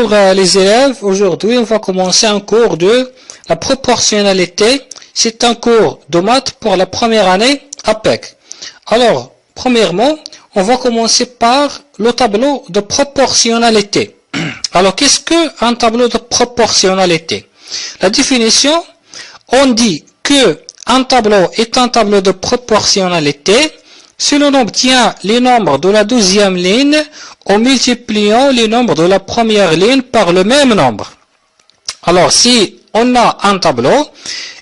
Bonjour les élèves, aujourd'hui on va commencer un cours de la proportionnalité. C'est un cours de maths pour la première année APEC. Alors, premièrement, on va commencer par le tableau de proportionnalité. Alors, qu'est-ce qu'un tableau de proportionnalité? La définition, on dit que un tableau est un tableau de proportionnalité si l'on obtient les nombres de la deuxième ligne en multipliant les nombres de la première ligne par le même nombre. Alors, si on a un tableau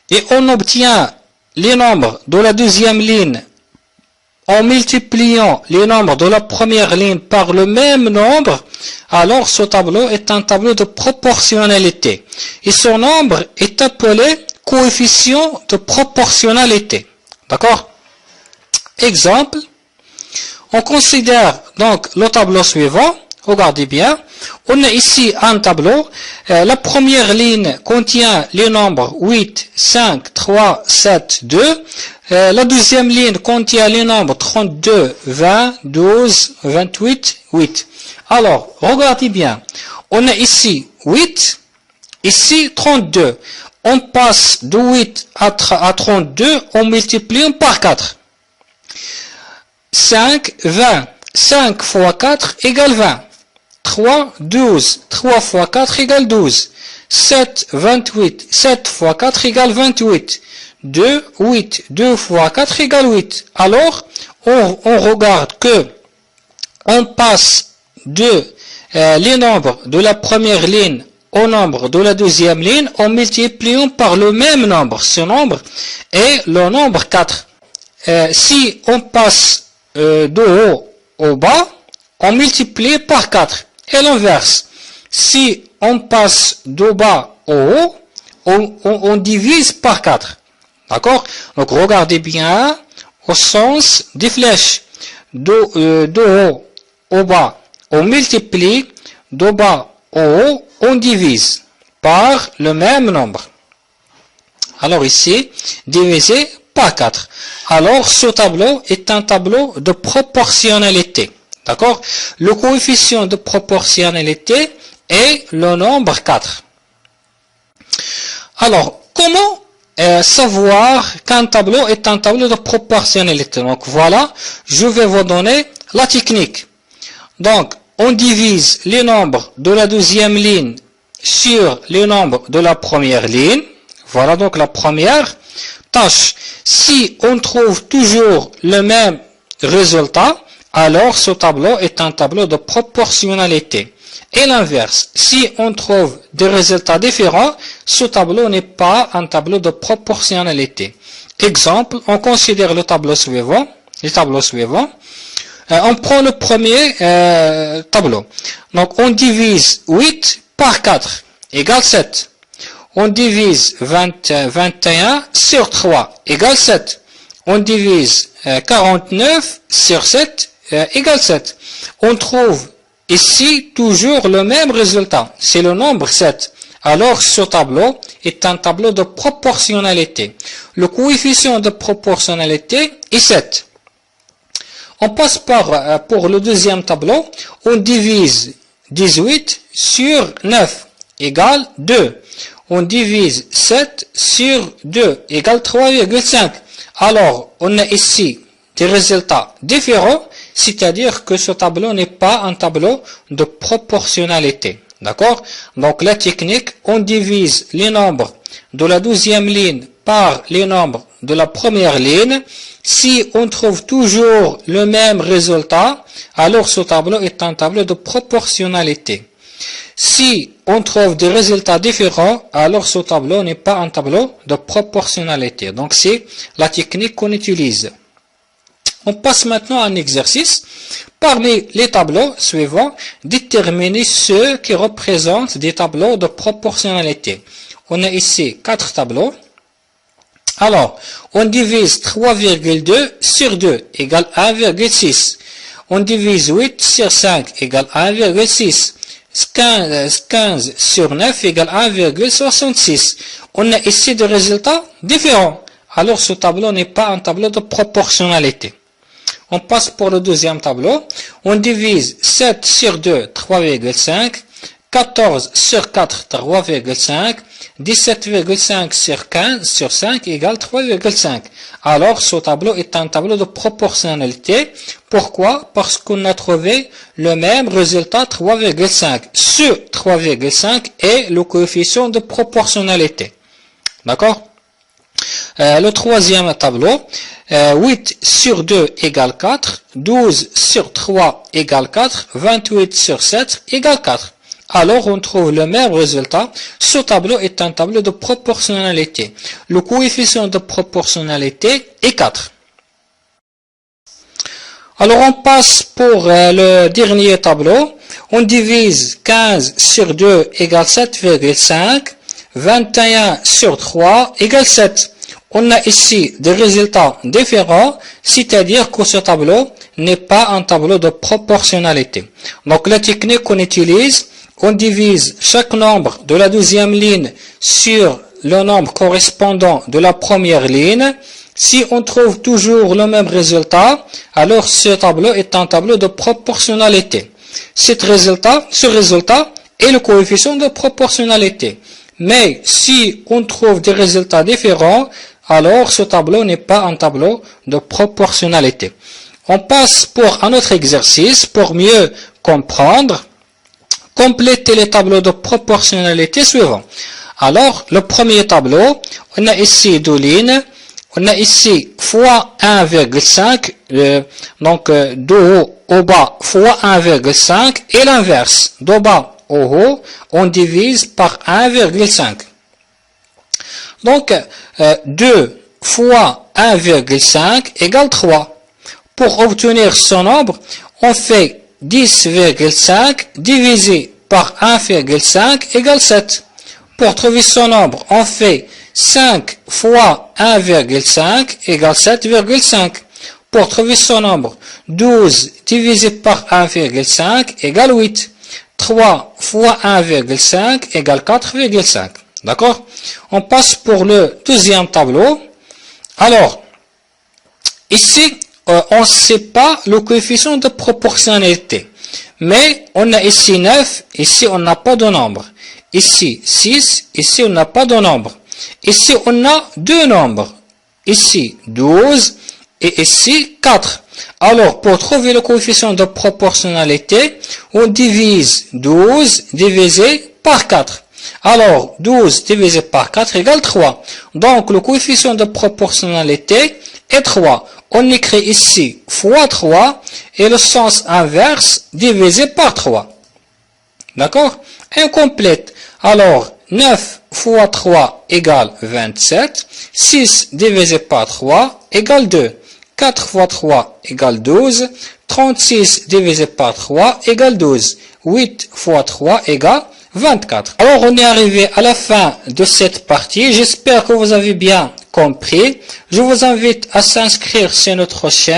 et on obtient les nombres de la deuxième ligne en multipliant les nombres de la première ligne par le même nombre, alors ce tableau est un tableau de proportionnalité. Et son nombre est appelé coefficient de proportionnalité. D'accord? Exemple, on considère donc le tableau suivant. Regardez bien, on a ici un tableau. La première ligne contient les nombres 8, 5, 3, 7, 2. La deuxième ligne contient les nombres 32, 20, 12, 28, 8. Alors, regardez bien, on a ici 8, ici 32. On passe de 8 à 32 en multipliant par 4. 5, 20. 5 fois 4 égale 20. 3, 12. 3 fois 4 égale 12. 7, 28. 7 fois 4 égale 28. 2, 8. 2 fois 4 égale 8. Alors, on regarde que on passe de les nombres de la première ligne au nombre de la deuxième ligne en multipliant par le même nombre. Ce nombre est le nombre 4. Si on passe de haut au bas, on multiplie par 4. Et l'inverse. Si on passe de bas au haut, on divise par 4. D'accord? Donc regardez bien au sens des flèches. De haut au bas, on multiplie. De bas au haut, on divise par le même nombre. Alors ici, divisé par 4. Alors, ce tableau est un tableau de proportionnalité. D'accord? Le coefficient de proportionnalité est le nombre 4. Alors, comment savoir qu'un tableau est un tableau de proportionnalité? Donc, voilà, je vais vous donner la technique. Donc, on divise les nombres de la deuxième ligne sur les nombres de la première ligne. Voilà donc la première tâche. Si on trouve toujours le même résultat, alors ce tableau est un tableau de proportionnalité. Et l'inverse, si on trouve des résultats différents, ce tableau n'est pas un tableau de proportionnalité. Exemple, on considère le tableau suivant. On prend le premier tableau. Donc on divise 8 par 4 égale 7. On divise 21 sur 3 égale 7. On divise 49 sur 7 égale 7. On trouve ici toujours le même résultat. C'est le nombre 7. Alors ce tableau est un tableau de proportionnalité. Le coefficient de proportionnalité est 7. On passe pour le deuxième tableau. On divise 18 sur 9 égale 2. On divise 7 sur 2 égale 3,5. Alors, on a ici des résultats différents, c'est-à-dire que ce tableau n'est pas un tableau de proportionnalité. D'accord? Donc, la technique, on divise les nombres de la deuxième ligne par les nombres de la première ligne. Si on trouve toujours le même résultat, alors ce tableau est un tableau de proportionnalité. Si on trouve des résultats différents, alors ce tableau n'est pas un tableau de proportionnalité. Donc c'est la technique qu'on utilise. On passe maintenant à un exercice. Parmi les tableaux suivants, déterminez ceux qui représentent des tableaux de proportionnalité. On a ici 4 tableaux. Alors, on divise 3,2 sur 2 égale 1,6. On divise 8 sur 5 égale 1,6. 15 sur 9 égale 1,66. On a ici des résultats différents. Alors ce tableau n'est pas un tableau de proportionnalité. On passe pour le deuxième tableau. On divise 7 sur 2, 3,5. 14 sur 4, 3,5. 17,5 sur 15 sur 5 égale 3,5. Alors, ce tableau est un tableau de proportionnalité. Pourquoi? Parce qu'on a trouvé le même résultat 3,5. Ce 3,5 est le coefficient de proportionnalité. D'accord? Le troisième tableau, 8 sur 2 égale 4, 12 sur 3 égale 4, 28 sur 7 égale 4. Alors, on trouve le même résultat. Ce tableau est un tableau de proportionnalité. Le coefficient de proportionnalité est 4. Alors, on passe pour le dernier tableau. On divise 15 sur 2 égale 7,5. 21 sur 3 égale 7. On a ici des résultats différents, c'est-à-dire que ce tableau n'est pas un tableau de proportionnalité. Donc, la technique qu'on utilise, on divise chaque nombre de la deuxième ligne sur le nombre correspondant de la première ligne. Si on trouve toujours le même résultat, alors ce tableau est un tableau de proportionnalité. Ce résultat est le coefficient de proportionnalité. Mais si on trouve des résultats différents, alors ce tableau n'est pas un tableau de proportionnalité. On passe pour un autre exercice pour mieux comprendre. Complétez les tableaux de proportionnalité suivants. Alors, le premier tableau, on a ici deux lignes. On a ici fois 1,5, donc de haut au bas fois 1,5 et l'inverse, de bas au haut, on divise par 1,5. Donc, 2 fois 1,5 égale 3. Pour obtenir ce nombre, on fait 10,5 divisé par 1,5 égale 7. Pour trouver ce nombre, on fait 5 fois 1,5 égale 7,5. Pour trouver ce nombre, 12 divisé par 1,5 égale 8. 3 fois 1,5 égale 4,5. D'accord? On passe pour le deuxième tableau. Alors, ici, on ne sait pas le coefficient de proportionnalité. Mais on a ici 9, ici on n'a pas de nombre. Ici 6, ici on n'a pas de nombre. Ici on a deux nombres. Ici 12 et ici 4. Alors pour trouver le coefficient de proportionnalité, on divise 12 divisé par 4. Alors 12 divisé par 4 égale 3. Donc le coefficient de proportionnalité est 3. On écrit ici fois 3 et le sens inverse divisé par 3. D'accord? Incomplète. Alors 9 fois 3 égale 27. 6 divisé par 3 égale 2. 4 fois 3 égale 12. 36 divisé par 3 égale 12. 8 fois 3 égale 24. Alors on est arrivé à la fin de cette partie. J'espère que vous avez bien compris. Je vous invite à s'inscrire sur notre chaîne.